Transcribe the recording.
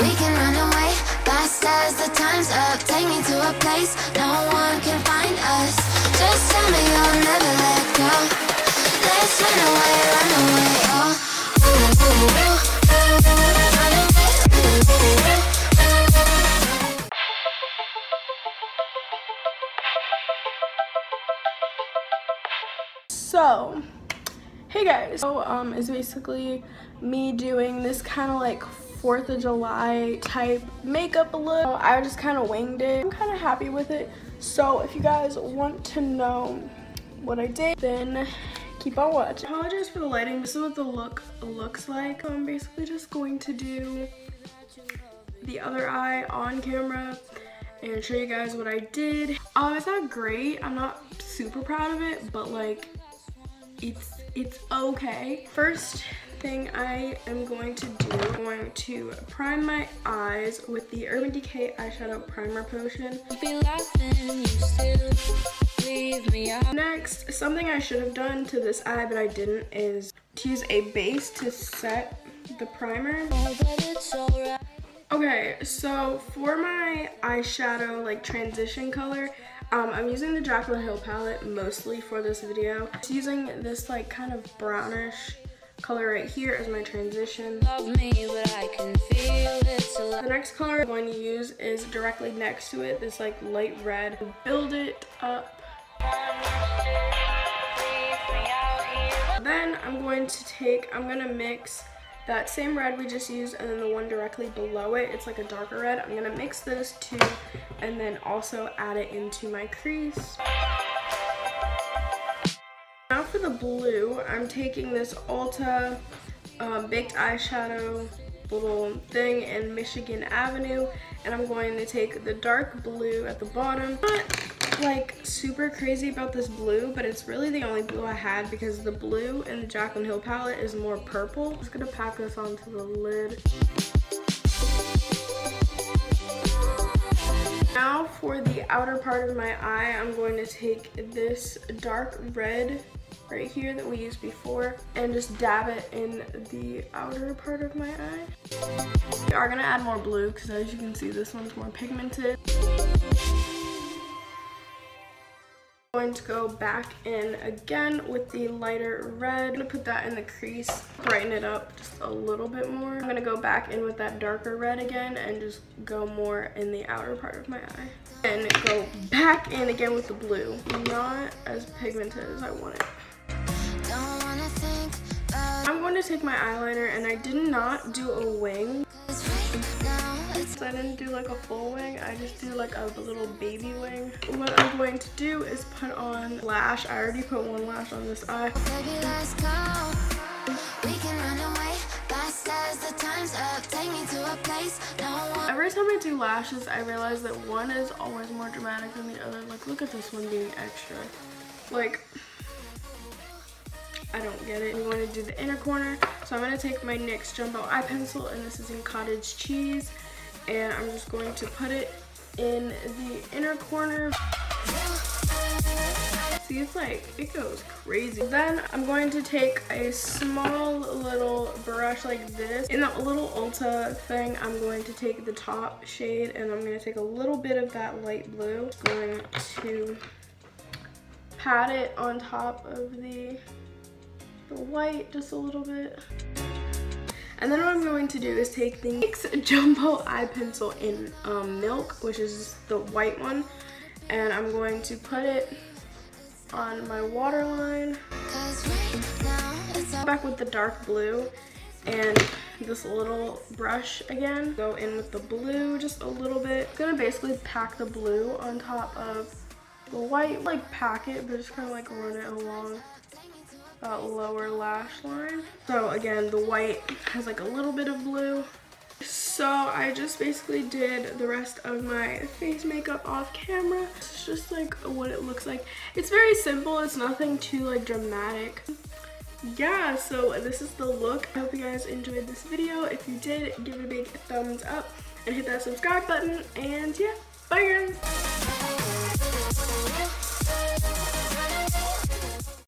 We can run away, fast as the time's up. Take me to a place no one can find us. Just tell me you'll never let go. Let's run away, oh. Ooh, ooh, ooh. So, hey guys, so it's basically me doing this kind of like 4th of July type makeup look. I just kind of winged it. I'm kind of happy with it. So if you guys want to know what I did, then keep on watching. I apologize for the lighting. This is what the look looks like. I'm basically just going to do the other eye on camera and show you guys what I did. It's not great. I'm not super proud of it, but like it's okay. First thing I am going to do, I'm going to prime my eyes with the Urban Decay eyeshadow primer potion. Next, something I should have done to this eye but I didn't is to use a base to set the primer. Okay, so for my eyeshadow like transition color, I'm using the Jaclyn Hill palette mostly for this video. Just using this like kind of brownish color right here as my transition. The next color I'm going to use is directly next to it, this like light red. Build it up. Then I'm going to mix that same red we just used and then the one directly below it, it's like a darker red. I'm gonna mix those two and then also add it into my crease. Now for the blue, I'm taking this Ulta baked eyeshadow little thing in Michigan Avenue, and I'm going to take the dark blue at the bottom. Not like super crazy about this blue, but it's really the only blue I had because the blue in the Jaclyn Hill palette is more purple. I'm just gonna pack this onto the lid. Now for the outer part of my eye, I'm going to take this dark red right here that we used before and just dab it in the outer part of my eye. We are gonna add more blue because as you can see, this one's more pigmented. I'm going to go back in again with the lighter red. I'm gonna put that in the crease, brighten it up just a little bit more. I'm gonna go back in with that darker red again and just go more in the outer part of my eye. And go back in again with the blue. Not as pigmented as I want it. I'm going to take my eyeliner and I did not do a wing. So I didn't do like a full wing, I just do like a little baby wing. What I'm going to do is put on lash. I already put one lash on this eye. Every time I do lashes, I realize that one is always more dramatic than the other. Like, look at this one being extra. Like, I don't get it. I'm going to do the inner corner. So I'm going to take my NYX Jumbo Eye Pencil, and this is in Cottage Cheese. And I'm just going to put it in the inner corner. See, it's like, it goes crazy. Then I'm going to take a small little brush like this. In that little Ulta thing, I'm going to take the top shade and I'm going to take a little bit of that light blue. I'm going to pat it on top of the white just a little bit. And then what I'm going to do is take the NYX Jumbo Eye Pencil in Milk, which is the white one, and I'm going to put it on my waterline. Back with the dark blue and this little brush again. Go in with the blue just a little bit. I'm gonna basically pack the blue on top of the white, like pack it, but just kind of like run it along that lower lash line. So again, the white has like a little bit of blue. So I just basically did the rest of my face makeup off camera. It's just like what it looks like. It's very simple. It's nothing too like dramatic. Yeah, so this is the look. I hope you guys enjoyed this video. If you did, give it a big thumbs up and hit that subscribe button. And yeah, bye guys.